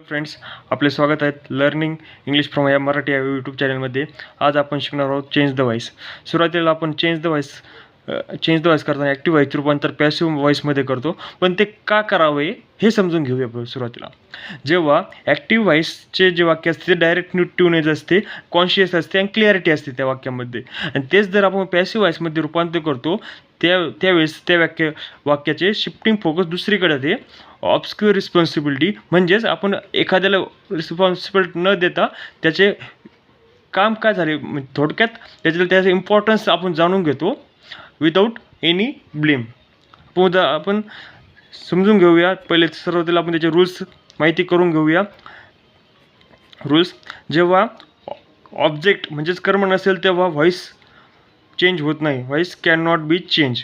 Friends, आपले स्वागत आहे लर्निंग इंग्लिश फ्रॉम या मराठी या यूट्यूब चॅनलमध्ये. आज आपण शिकणार आहोत चेंज द व्हॉइस. सुरुवातीला आपण चेंज द व्हॉइस करताना ॲक्टिव्ह व्हॉइसचे रूपांतर पॅसिव्ह व्हॉइसमध्ये करतो. पण ते का करावे हे समजून घेऊया. सुरुवातीला जेव्हा ॲक्टिव्ह व्हॉइसचे जे वाक्य असते ते डायरेक्ट ट्यूनेज असते, कॉन्शियस असते आणि क्लिअरिटी असते त्या वाक्यामध्ये. आणि तेच जर आपण पॅसिव्ह व्हॉइसमध्ये रूपांतर करतो त्यावेळेस त्या वाक्याचे शिफ्टिंग फोकस दुसरीकडे ते ऑब्स्क्युअर रिस्पॉन्सिबिलिटी, म्हणजेच आपण एखाद्याला रिस्पॉन्सिबिलिटी न देता त्याचे काम काय झाले, थोडक्यात त्याचे इम्पॉर्टन्स आपण जाणून घेतो विदाऊट एनी ब्लेम. आपण समजून घेऊया. पहिले सर्वात आपण त्याचे रूल्स माहिती करून घेऊया. रूल्स: जेव्हा ऑब्जेक्ट म्हणजेच कर्म नसेल तेव्हा व्हॉइस चेंज होत नाही. Voice can not be change.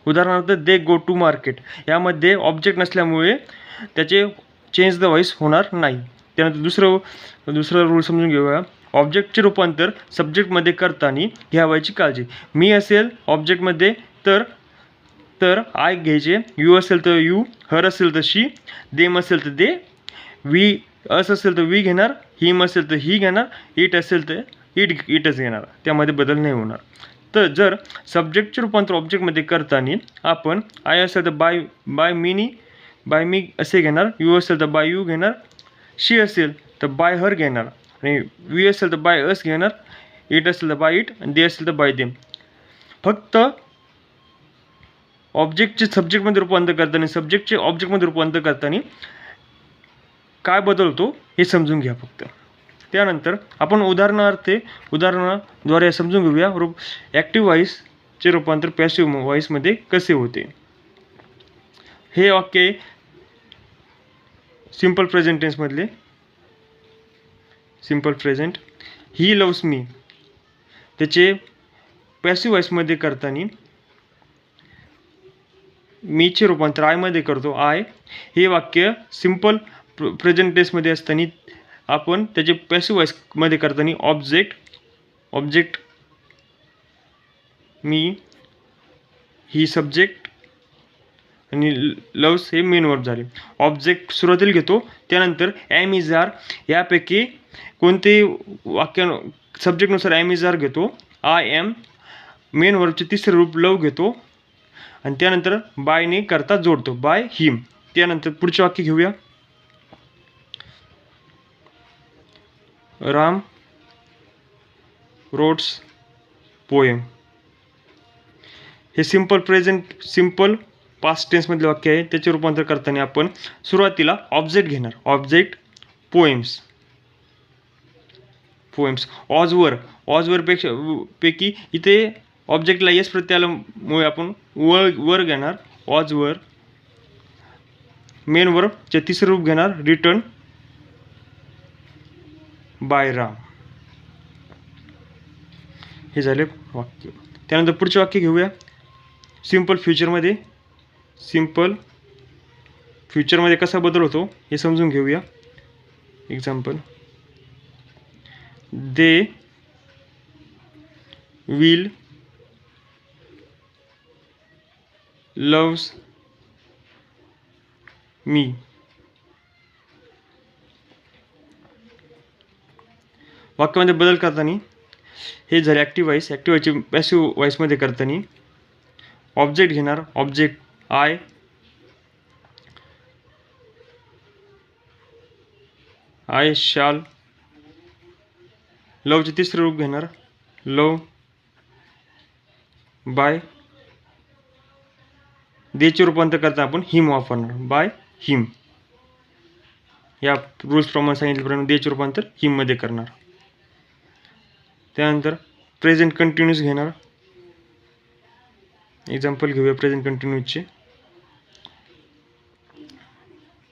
उदाहरणार्थ दे गो टू मार्केट, यामध्ये ऑब्जेक्ट नसल्यामुळे त्याचे चेंज द व्हॉइस होणार नाही. त्यानंतर दुसरं रूल समजून घेऊया. ऑब्जेक्टचे रूपांतर सब्जेक्टमध्ये करताना घ्यावयाची काळजी. मी असेल ऑब्जेक्टमध्ये तर आय घ्यायचे, यू असेल तर यू, हर असेल तर शी, देम असेल तर दे, वी अस असेल तर वी घेणार, हिम असेल तर ही घेणार, इट असेल तर इटच घेणार. त्यामध्ये बदल नाही होणार. तर जर सब्जेक्टचे रूपांतर ऑब्जेक्टमध्ये करताना आपण आय असेल तर बाय मी असे घेणार, यू असेल तर बाय यू घेणार, शी असेल तर बाय हर घेणार, आणि वी असेल तर बाय अस घेणार, इट असेल तर बाय इट, आणि दे असेल तर बाय देम. फक्त ऑब्जेक्टचे सब्जेक्टमध्ये रूपांतर करताना सब्जेक्टचे ऑब्जेक्टमध्ये रूपांतर करताना काय बदलतो हे समजून घ्या फक्त. त्यानंतर आपण उदाहरणाद्वारे समजून घेऊया ॲक्टिव्ह व्हॉइसचे रूपांतर पॅसिव्ह व्हॉइसमध्ये कसे होते. हे वाक्य सिंपल प्रेझेंट टेन्समधले. Simple present. He loves me, त्याचे पॅसिव्ह व्हॉइसमध्ये करताना मीचे रूपांतर आयमध्ये करतो, आय. हे वाक्य सिंपल प्रेझेंट टेन्समध्ये असताना आपण त्याचे पॅसिव्ह व्हॉइसमध्ये करताना ऑब्जेक्ट मी, ही सब्जेक्ट आणि लव्स हे मेन वर्ब झाले. ऑब्जेक्ट सुरुवातीला घेतो, त्यानंतर ॲम इज आर, यापैकी कोणते वाक्य सब्जेक्टनुसार ॲम इज आर घेतो, आय एम. मेन वर्बचे तिसरे रूप लव घेतो आणि त्यानंतर बायने करता जोडतो, बाय हिम. त्यानंतर पुढचे वाक्य घेऊया. Ram roads poem. हे सिंपल पास्ट टेन्समधले वाक्य आहे. त्याचे रूपांतर करताना आपण सुरुवातीला ऑब्जेक्ट घेणार, ऑब्जेक्ट पोएम्स. ऑजवर पैकी इथे ऑब्जेक्टला येस प्रत्यय आल्यामुळे आपण वर घेणार, ऑजवर. मेन वर्बचे तिसरे रूप घेणार, रिटर्न बाय राम. हे झाले वाक्य. त्यानंतर पुढचे वाक्य घेऊया. सिंपल फ्युचरमध्ये कसा बदल होतो हे समजून घेऊया. Example: they will loves me. वाक्यामध्ये बदल करताना हे झाले ॲक्टिव्ह व्हॉइसचे पॅसिव्ह व्हॉइसमध्ये करताना ऑब्जेक्ट घेणार, ऑब्जेक्ट आय शाल. लवचे तिसरे रूप घेणार, लव बाय. देचे रूपांतर करता आपण हिम वापरणार, बाय हिम. या रूल्स प्रमाणे सांगितल्याप्रमाणे देचे रूपांतर हिममध्ये करणार. त्यानंतर प्रेझेंट कंटिन्यूस घेणार. एक्झाम्पल घेऊया प्रेझेंट कंटिन्यूसचे.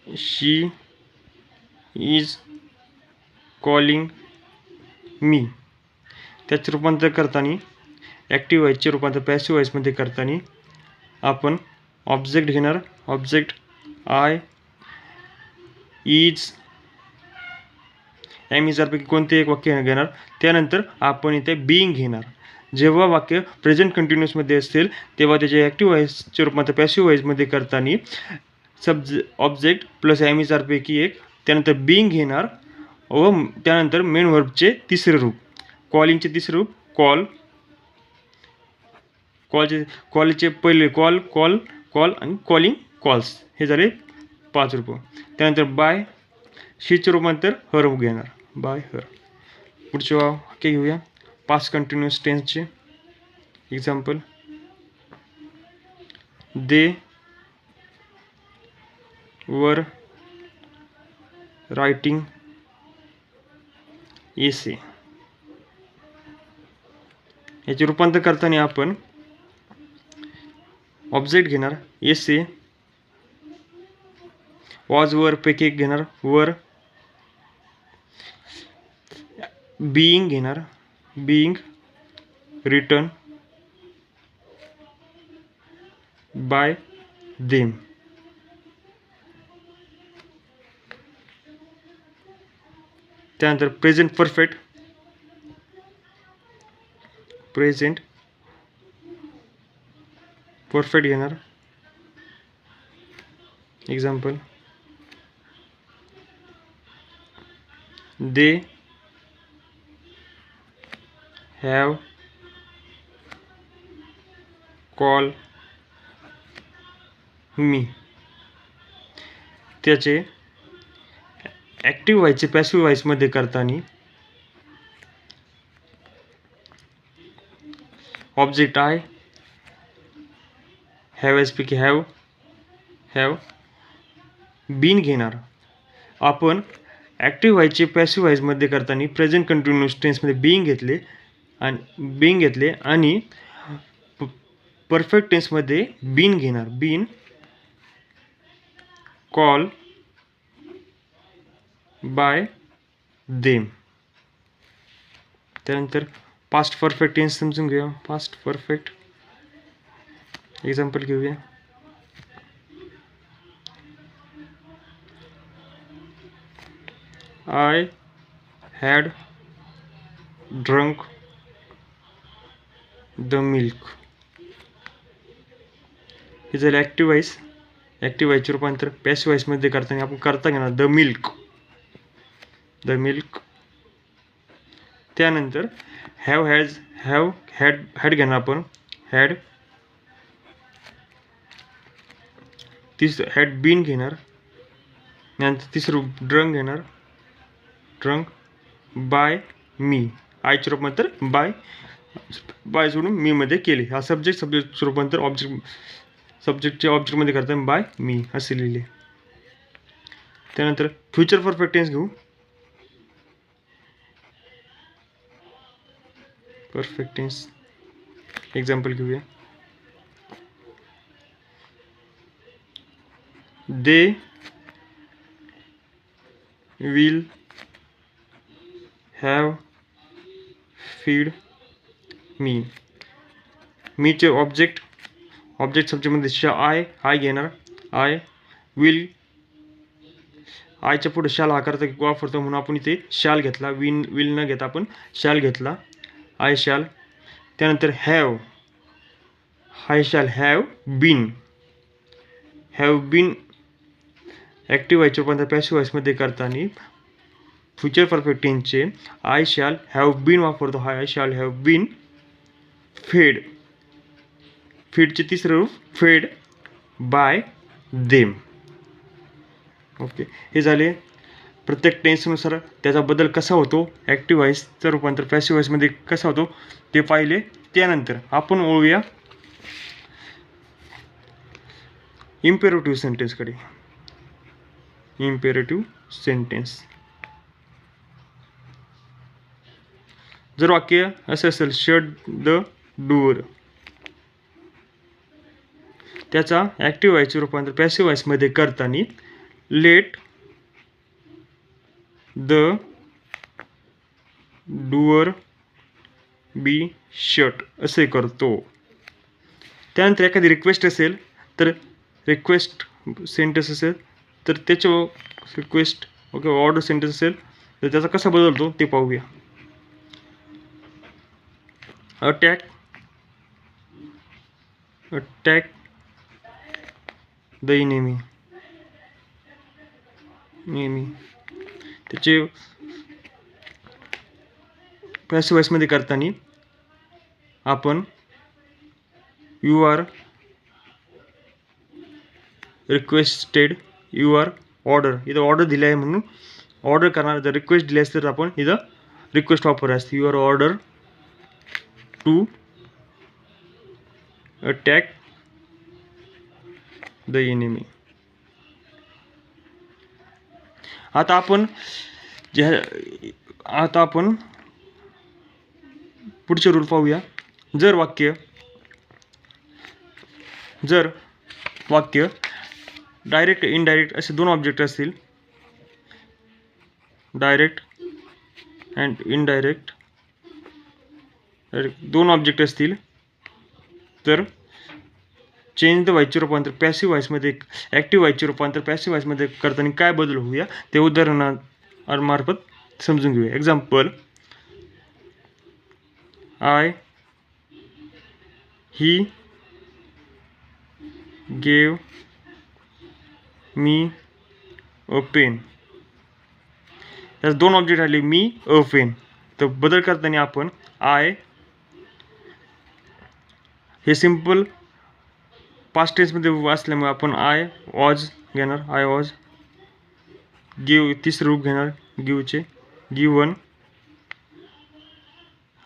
She is calling me. त्याचे रूपांतर करताना ॲक्टिव्ह व्हॉइसचे रूपांतर पॅसिव्ह व्हॉइसमध्ये करताना आपण ऑब्जेक्ट घेणार, object I is. Am is आरपैकी कोणते एक वाक्य घेणार. त्यानंतर आपण इथे बीइंग घेणार. जेव्हा वाक्य प्रेझेंट कंटिन्यूसमध्ये असेल तेव्हा त्याचे ॲक्टिव्ह व्हॉइसचे रूपांतर पॅसिव्ह व्हॉइसमध्ये करताना ऑब्जेक्ट प्लस पैकी एक, त्यानंतर बिंग घेणार व त्यानंतर मेन वर्बचे तिसरे रूप, कॉलिंगचे तिसरे रूप कॉल, कॉलचे पहिले कॉल कॉल कॉल आणि कॉलिंग कॉल्स, हे झाले 5 रूप. त्यानंतर बाय शीचे रूपांतर हर घेणार, बाय हर. पुढचे वाक्य घेऊया पास्ट कंटिन्युअस टेन्सचे. एक्झाम्पल, दे वर रायटिंग एसे. याचे रूपांतर करताना आपण ऑब्जेक्ट घेणार एसे, वॉज वर पैकी एक घेणार वर, बीइंग घेणार बीइंग, रिटर्न बाय देम. त्यानंतर प्रेझेंट परफेक्ट, प्रेझेंट परफेक्ट घेणार. एक्झाम्पल, दे हॅव कॉल मी. त्याचे ॲक्टिव्ह व्हायचे पॅसिव्ह व्हायसमध्ये करताना ऑब्जेक्ट आय, हॅव एस पैकी हॅव बीन घेणार. आपण ॲक्टिव्ह व्हायचे पॅसिव्ह व्हायसमध्ये करताना प्रेझेंट कंटिन्युअस टेन्समध्ये बीइंग घेतले आणि परफेक्ट टेन्समध्ये बीन घेणार, बीन कॉल बाय देम. त्यानंतर पास्ट परफेक्ट टेन्स समजून घेऊया. पास्ट परफेक्ट एक्झाम्पल घेऊया. I had drunk the milk. हे झाले ॲक्टिव्ह व्हाईस. ॲक्टिव्ह व्हाईसचे रूपांतर पॅसिव्ह व्हाईसमध्ये करताना आपण करता घेणार द मिल्क. त्यानंतर हॅव हॅड घेणार आपण हॅड, हॅड बीन घेणार. नंतर तिसरं ड्रंक घेणार ड्रंक बाय मी. आयचे रूपांतर बाय सोडून मी मध्ये केले. हा सब्जेक्टचे रूपांतर ऑब्जेक्टमध्ये करताना बाय मी असे लिहिले. त्यानंतर फ्युचर परफेक्ट टेन्स घेऊ. परफेक्ट टेन्स एक्झाम्पल घेऊया. They will have feed me. मीचे ऑब्जेक्ट सब्जेक्टमध्ये आय घेणार आय विल. आयच्या पुढे शाल हा करता वापरतो म्हणून आपण इथे शाल घेतला, विल न घेता आपण शाल घेतला, आय शाल. त्यानंतर have, I shall have been. Active व्हायचे रूपांतर पॅसिव्ह व्हाईसमध्ये करताना फ्युचर परफेक्ट टेन्सचे आय शाल हॅव बीन वापरतो. I shall have been fed. फीडचे तिसरे रूप फेड बाय देम. ओके, हे झाले प्रत्येक टेन्सनुसार त्याचा बदल कसा होतो, ॲक्टिव्ह व्हाईसचं रूपांतर पॅसिव्ह व्हाईसमध्ये कसा होतो ते पाहिले. त्यानंतर आपण वळूया इम्पेरेटिव्ह सेंटेन्सकडे. इम्पेरेटिव्ह सेंटेन्स, जर वाक्य असं असेल शट द डोअर, त्याचा ॲक्टिव्ह व्हायचे रूपांतर पॅसिव्ह व्हाईसमध्ये करताना let the door be shut असे करतो. त्यानंतर एखादी रिक्वेस्ट असेल तर रिक्वेस्ट सेंटेन्स असेल तर त्याचं रिक्वेस्ट ऑर्डर सेंटेन्स असेल तर त्याचा कसा बदलतो ते पाहूया. Attack the enemy. नेहमी. त्याचे पॅसिव्ह वॉइसमध्ये करताना आपण you are requested, you are order, इथं ऑर्डर दिली आहे म्हणून ऑर्डर करणार. जर रिक्वेस्ट दिली असते तर आपण इथं रिक्वेस्ट वापरली असते. You are order to attack the enemy. आता आपण पुढचे रूल पाहूया. जर वाक्य डायरेक्ट इनडायरेक्ट असे दोन ऑब्जेक्ट असतील, डायरेक्ट अँड इनडायरेक्ट दोन ऑब्जेक्ट असतील, तर चेंज द व्हॉइसचे रूपांतर पॅसिव्ह व्हॉइसमध्ये, ॲक्टिव्ह व्हॉइसचे रूपांतर पॅसिव्ह व्हॉइसमध्ये करताना काय बदल होऊया ते उदाहरणामार्फत समजून घेऊया. Example, he gave me a pen. यात दोन ऑब्जेक्ट आले, मी अ पेन. तर बदल करताना आपण हे सिंपल पास्ट टेन्समध्ये असल्यामुळे आपण आय वॉज घेणार. I was. तिसरं रूप घेणार गिवचे, given.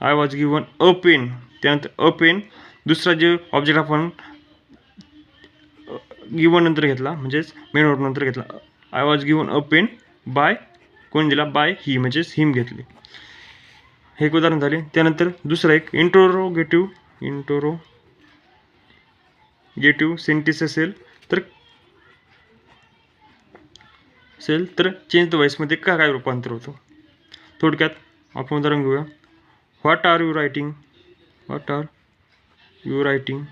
I was given a pen. त्यानंतर अ पेन. दुसरा जे ऑब्जेक्ट आपण गिवन नंतर घेतला, म्हणजेच मेन वर्ब नंतर घेतला. I was given a pen by, कोण दिला? बाय ही, म्हणजेच हिम घेतले. हे एक उदाहरण झाले. त्यानंतर दुसरं एक इंटरोगेटिव्ह सेंटेन्स असेल तर चेंज द व्हॉइसमध्ये काय रूपांतर होतं. थोडक्यात आपण उदाहरण घेऊया. What are you writing.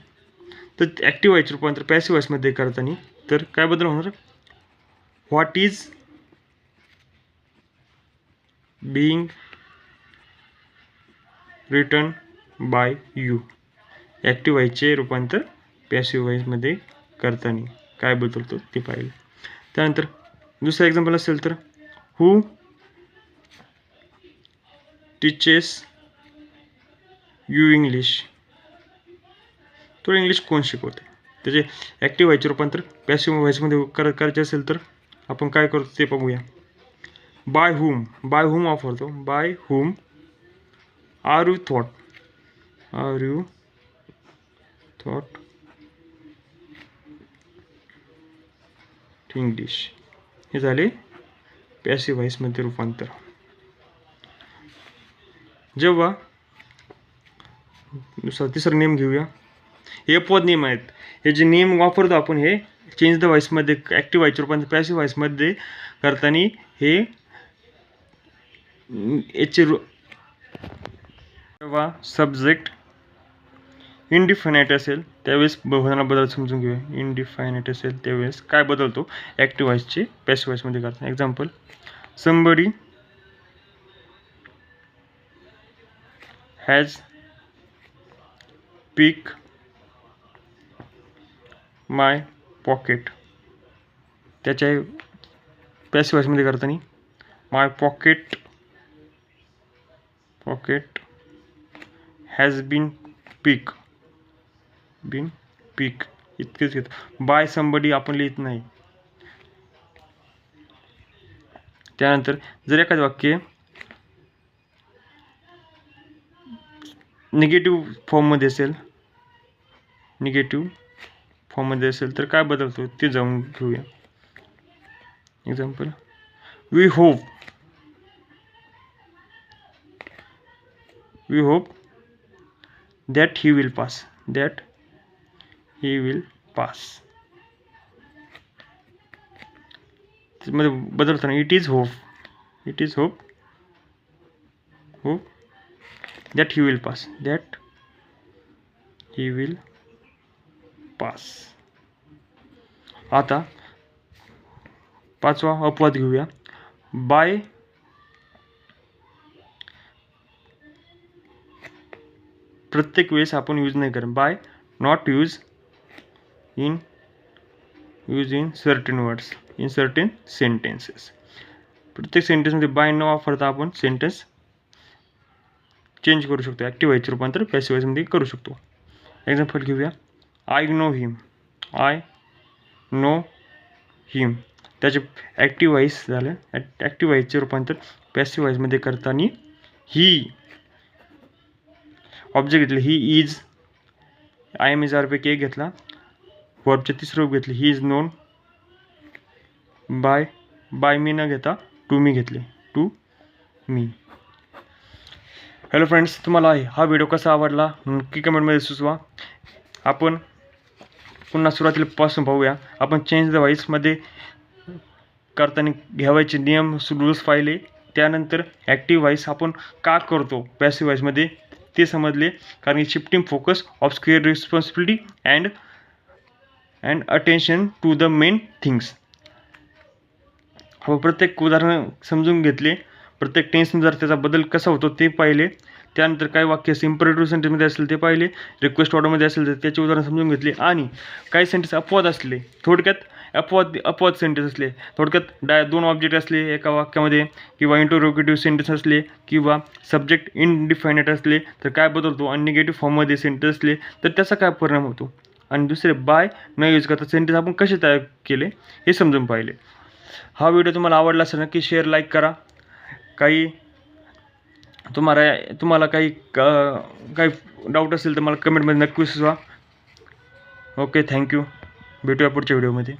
तर ॲक्टिव्ह व्हॉइसचे रूपांतर पॅसिव्ह व्हॉइसमध्ये करताना तर काय बदल होणार? What is being written by you. Active व्हॉइसचे रूपांतर पॅसिव्ह व्हॉइसमध्ये करताना काय बदलतो ते पाहिलं. त्यानंतर दुसरं एक्झाम्पल असेल तर, हू टीचेस यू इंग्लिश. तो इंग्लिश कोण शिकवते. त्याचे ॲक्टिव्ह व्हॉइसचे रूपांतर पॅसिव्ह व्हॉइसमध्ये करायचे असेल तर आपण काय करतो ते बघूया. बाय हुम वापरतो. By whom R you thought English. हे झाले पॅसिव्ह व्हॉइसमध्ये रूपांतर. जेव्हा तिसरा नियम घेऊया. हे पद नियम आहेत. हे जे नियम वापरतो आपण, हे चेंज द व्हॉइसमध्ये ॲक्टिव्ह व्हॉइसचे रूपांतर पॅसिव्ह व्हॉइसमध्ये करताना हे याचे जेव्हा सब्जेक्ट इनडिफायनाईट असेल त्यावेळेस बदल समजून घेऊया. इनडिफायनाईट असेल त्यावेळेस काय बदलतो ॲक्टिव्ह व्हॉइसचे पॅसिव्ह व्हॉइसमध्ये करताना. Example, somebody has pick my pocket. त्याच्या पॅसिव्ह व्हॉइसमध्ये करताना my pocket has been pick इतकेच घेतो. बाय समबडी आपण लिहित नाही. त्यानंतर जर एखादं वाक्य निगेटिव्ह फॉर्ममध्ये असेल तर काय बदलतो ते जाऊन घेऊया. Example, we hope that he will pass. त्यामध्ये बदलताना it is hope that he will pass. आता पाचवा अपवाद घेऊया. बाय प्रत्येक वेळेस आपण यूज नाही करत. By not use in certain words, in certain sentences. प्रत्येक सेंटेन्समध्ये बाय न वापरता आपण सेंटेन्स चेंज करू शकतो. ॲक्टिव्ह व्हायचे रूपांतर पॅसिव्ह व्हायसमध्ये करू शकतो. एक्झाम्पल घेऊया. I know him. I know him. त्याचे ॲक्टिव्ह व्हाईस झालं. ॲक्टिव्ह व्हाईसचे रूपांतर पॅसिव्ह व्हाईसमध्ये करताना ही ऑब्जेक्ट घेतले. He is. I am is आरपैकी एक घेतला. वर्बचे तिसरं रूप घेतले. He is known by. By me न घेता टू मी घेतले. To me. हॅलो फ्रेंड्स, तुम्हाला हा व्हिडिओ कसा आवडला नक्की कमेंटमध्ये सुचवा. आपण पुन्हा सुरुवातीपासून पाहूया. आपण चेंज द व्हॉइसमध्ये करताना घ्यावायचे नियम रूल्स पाहिले. त्यानंतर ॲक्टिव्ह व्हॉइस आपण का करतो पॅसिव्ह व्हॉइसमध्ये ते समजले. कारण की shifting focus of square responsibility and attention to the main things. प्रत्येक उदाहरण समजून घेतले. प्रत्येक टेन्सनुसार त्याचा बदल कसा होतो ते पाहिले. त्यानंतर काही वाक्य इम्परेटिव्ह सेंटेन्समध्ये असेल ते पाहिले. रिक्वेस्ट ऑर्डरमध्ये असेल तर त्याचे उदाहरण समजून घेतले. आणि काही सेंटेन्स अपवाद असले, थोडक्यात अपवाद सेंटेन्स असले, थोडक्यात दोन ऑब्जेक्ट असले एका वाक्यामध्ये, किंवा इंटरोगेटिव्ह सेंटेन्स असले, किंवा सब्जेक्ट इनडिफायनेट असले तर काय बदलतो. आणि निगेटिव्ह फॉर्ममध्ये सेंटेन्स असले तर त्याचा काय परिणाम होतो. आणि दुसरे बाय न यूज करता सेंटेन्स आपण कसे तयार केले हे समजून पाहिले. हा व्हिडिओ तुम्हाला आवडला असेल नक्की शेअर लाईक करा. काही तुम्हाला काही डाऊट असेल तर मला कमेंटमध्ये नक्की सुचवा. Okay, thank you. भेटूया पुढच्या व्हिडिओमध्ये.